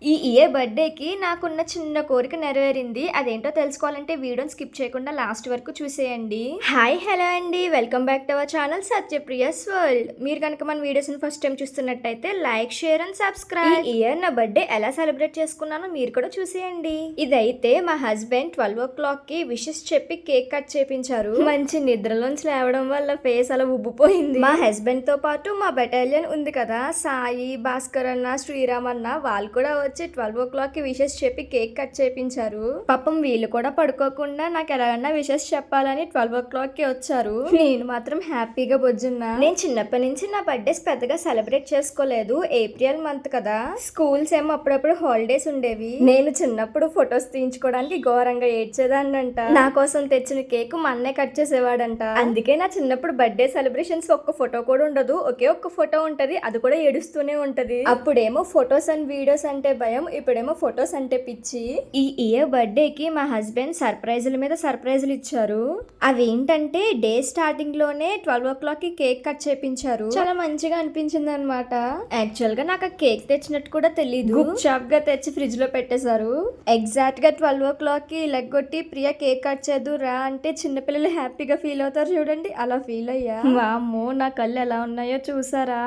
ఈ ఇయర్ బర్త్డేకి నాకున్న చిన్న కోరిక నెరవేరింది. అదేంటో తెలుసుకోవాలంటే వీడియోని స్కిప్ చేయకుండా లాస్ట్ వరకు చూసేయండి. హాయ్ హలో అండి, welcome back to our channel Satyapriya's world. మీరు కనుక మన వీడియోస్ని ఫస్ట్ టైం చూస్తున్నట్టయితే లైక్, షేర్ అండ్ సబ్స్క్రైబ్. ఈ ఇయర్ నా బర్త్డే ఎలా సెలబ్రేట్ చేసుకున్నానో మీరు కూడా చూసేయండి. ఇదైతే మా హస్బెండ్ 12 o'clock కి విషెస్ చెప్పి కేక్ కట్ చేపించారు. మంచి నిద్రలోంచి లేవడం వల్ల ఫేస్ అలా ఉబ్బిపోయింది. మా హస్బెండ్ తో పాటు మా బెటాలియన్ ఉంది కదా, సాయి, భాస్కర్ అన్న, శ్రీరామ్ అన్న, వాళ్ళు కూడా వచ్చి 12 o'clock కి విషెస్ చెప్పి కేక్ కట్ చేపించారు. పాపం వీళ్ళు కూడా పడుకోకుండా నాకు ఎలాగన్నా విషెస్ చెప్పాలని 12 o'clock కి వచ్చారు. నేను మాత్రం హ్యాపీగా బొజ్జున్నా. నేను చిన్నప్పటి నుంచి నా బర్త్డేస్ పెద్దగా సెలబ్రేట్ చేసుకోలేదు. ఏప్రిల్ మంత్ కదా, స్కూల్స్ ఏమో అప్పుడప్పుడు హాలిడేస్ ఉండేవి. నేను చిన్నప్పుడు ఫొటోస్ తీయించుకోవడానికి ఘోరంగా ఏడ్చేదాన్నంట. నా కోసం తెచ్చిన కేక్ మా అన్నయ్య కట్ చేసేవాడంట. అందుకే నా చిన్నప్పుడు బర్త్డే సెలబ్రేషన్స్ ఒక్క ఫోటో కూడా ఉండదు, ఒకే ఒక్క ఫోటో ఉంటది, అది కూడా ఏడుస్తూనే ఉంటది. అప్పుడేమో ఫొటోస్ అండ్ వీడియోస్ అంటే భయం, ఇప్పుడేమో ఫొటోస్ అంటే పిచ్చి. ఈ ఇయర్ బర్త్డేకి మా హస్బెండ్ సర్ప్రైజుల మీద సర్ప్రైజులు ఇచ్చారు. అవేంటంటే డే స్టార్టింగ్ లోనే 12 o'clock కి కేక్ కట్ చేపించారు. చాలా మంచిగా అనిపించింది అనమాట. యాక్చువల్ గా నాకు ఆ కేక్ తెచ్చినట్టు కూడా తెలియదు. గుడ్ షాప్ గా తెచ్చి ఫ్రిడ్జ్ లో పెట్టేశారు. ఎగ్జాక్ట్ గా 12 o'clock కి లెగ్గొట్టి ప్రియా కేక్ కట్ చేదు రా అంటే చిన్నపిల్లలు హ్యాపీగా ఫీల్ అవుతారు చూడండి, అలా ఫీల్ అయ్యా. వామ్మో, నా కళ్ళు ఎలా ఉన్నాయో చూసారా,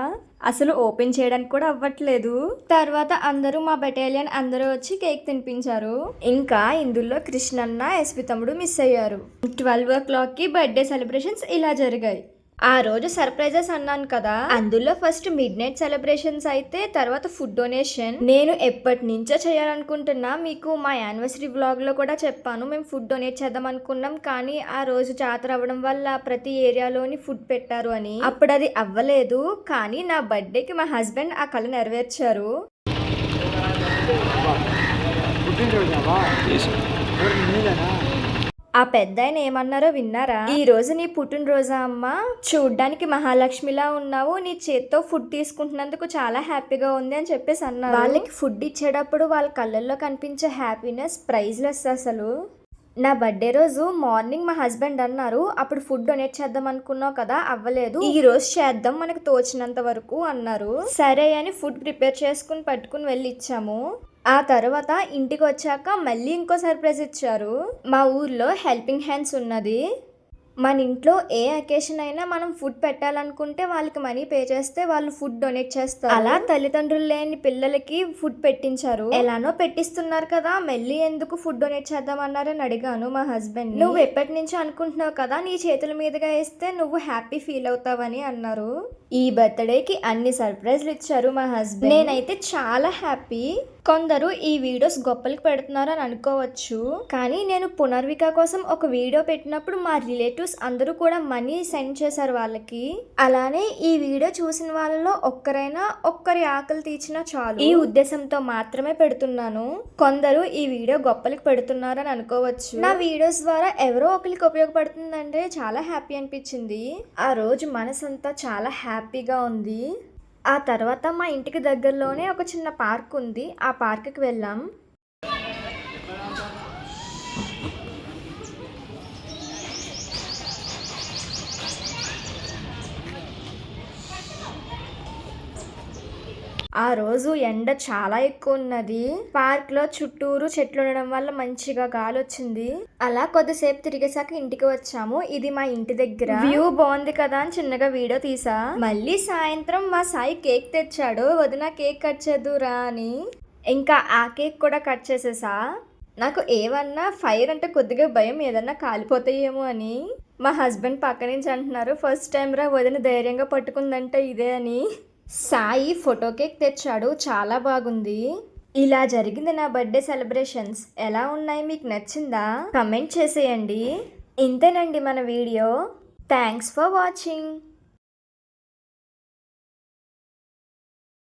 అసలు ఓపెన్ చేయడానికి కూడా అవ్వట్లేదు. తర్వాత అందరూ మా బెటాలియన్ అందరూ వచ్చి కేక్ తినిపించారు. ఇంకా ఇందులో కృష్ణన్న, ఎస్పి తమ్ముడు మిస్ అయ్యారు. 12 o'clock కి బర్త్డే సెలబ్రేషన్స్ ఇలా జరిగాయి. ఆ రోజు సర్ప్రైజెస్ అన్నాను కదా, అందులో ఫస్ట్ మిడ్ నైట్ సెలబ్రేషన్స్ అయితే, తర్వాత ఫుడ్ డొనేషన్. నేను ఎప్పటి నుంచో చేయాలనుకుంటున్నా, మీకు మా యానివర్సరీ వ్లాగ్ లో కూడా చెప్పాను. మేము ఫుడ్ డొనేట్ చేద్దాం అనుకున్నాం, కానీ ఆ రోజు జాతర అవ్వడం వల్ల ప్రతి ఏరియాలోని ఫుడ్ పెట్టారు అని. అప్పుడు అది అవ్వలేదు. కానీ నా బర్త్డేకి మా హస్బెండ్ ఆ కళ నెరవేర్చారు. ఆ పెద్ద ఆయన ఏమన్నారో విన్నారా? ఈ రోజు నీ పుట్టినరోజా అమ్మా, చూడ్డానికి మహాలక్ష్మిలా ఉన్నావు, నీ చేత్తో ఫుడ్ తీసుకుంటున్నందుకు చాలా హ్యాపీగా ఉంది అని చెప్పేసి అన్నారు. వాళ్ళకి ఫుడ్ ఇచ్చేటప్పుడు వాళ్ళ కళ్ళల్లో కనిపించే హ్యాపీనెస్ ప్రైజ్లెస్ అసలు. నా బర్త్డే రోజు మార్నింగ్ మా హస్బెండ్ అన్నారు, అప్పుడు ఫుడ్ డొనేట్ చేద్దాం అనుకున్నావు కదా, అవ్వలేదు, ఈ రోజు చేద్దాం మనకు తోచినంత వరకు అన్నారు. సరే అని ఫుడ్ ప్రిపేర్ చేసుకుని పట్టుకుని వెళ్ళి ఇచ్చాము. ఆ తర్వాత ఇంటికి వచ్చాక మళ్ళీ ఇంకో సర్ప్రైజ్ ఇచ్చారు. మా ఊర్లో హెల్పింగ్ హ్యాండ్స్ ఉన్నది. మన ఇంట్లో ఏ అకేషన్ అయినా మనం ఫుడ్ పెట్టాలనుకుంటే వాళ్ళకి మనీ పే చేస్తే వాళ్ళు ఫుడ్ డొనేట్ చేస్తారు. అలా తల్లిదండ్రులు లేని పిల్లలకి ఫుడ్ పెట్టించారు. ఎలానో పెట్టిస్తున్నారు కదా, మళ్ళీ ఎందుకు ఫుడ్ డొనేట్ చేద్దామన్నారని అడిగాను మా హస్బెండ్. నువ్వు ఎప్పటి నుంచి అనుకుంటున్నావు కదా, నీ చేతుల మీదుగా వేస్తే నువ్వు హ్యాపీ ఫీల్ అవుతావని అన్నారు. ఈ బర్త్డేకి అన్ని సర్ప్రైజ్లు ఇచ్చారు మా హస్బెండ్. నేనైతే చాలా హ్యాపీ. కొందరు ఈ వీడియోస్ గొప్పలకి పెడుతున్నారు అని అనుకోవచ్చు, కానీ నేను పునర్విక కోసం ఒక వీడియో పెట్టినప్పుడు మా రిలేటివ్స్ అందరూ కూడా మనీ సెండ్ చేశారు వాళ్ళకి. అలానే ఈ వీడియో చూసిన వాళ్ళలో ఒక్కరి ఆకలి తీర్చినా చాలు, ఈ ఉద్దేశంతో మాత్రమే పెడుతున్నాను. కొందరు ఈ వీడియో గొప్పలకి పెడుతున్నారు అని అనుకోవచ్చు. నా వీడియోస్ ద్వారా ఎవరో ఒకరికి ఉపయోగపడుతుందంటే చాలా హ్యాపీ అనిపించింది. ఆ రోజు మనసంతా చాలా హ్యాపీగా ఉంది. ఆ తర్వాత మా ఇంటికి దగ్గరలోనే ఒక చిన్న పార్క్ ఉంది, ఆ పార్క్కి వెళ్ళాం. ఆ రోజు ఎండ చాలా ఎక్కువ ఉన్నది. పార్క్ లో చుట్టూరు చెట్లు ఉండడం వల్ల మంచిగా గాలి వచ్చింది. అలా కొద్దిసేపు తిరిగేసాక ఇంటికి వచ్చాము. ఇది మా ఇంటి దగ్గర వ్యూ బాగుంది కదా అని చిన్నగా వీడియో తీసా. మళ్ళీ సాయంత్రం మా సాయి కేక్ తెచ్చాడు, వదిన కేక్ కట్ చేద్దురా అని. ఇంకా ఆ కేక్ కూడా కట్ చేసేసా. నాకు ఏమన్నా ఫైర్ అంటే కొద్దిగా భయం, ఏదన్నా కాలిపోతాయేమో అని. మా హస్బెండ్ పక్క నుంచి అంటున్నారు, ఫస్ట్ టైం రా వదిన ధైర్యంగా పట్టుకుందంటే ఇదే అని. సాయి ఫోటో కేక్ తెచ్చాడు, చాలా బాగుంది. ఇలా జరిగింది నా బర్త్డే సెలబ్రేషన్స్. ఎలా ఉన్నాయి, మీకు నచ్చిందా? కమెంట్ చేసేయండి. ఇంతేనండి మన వీడియో. Thanks for watching.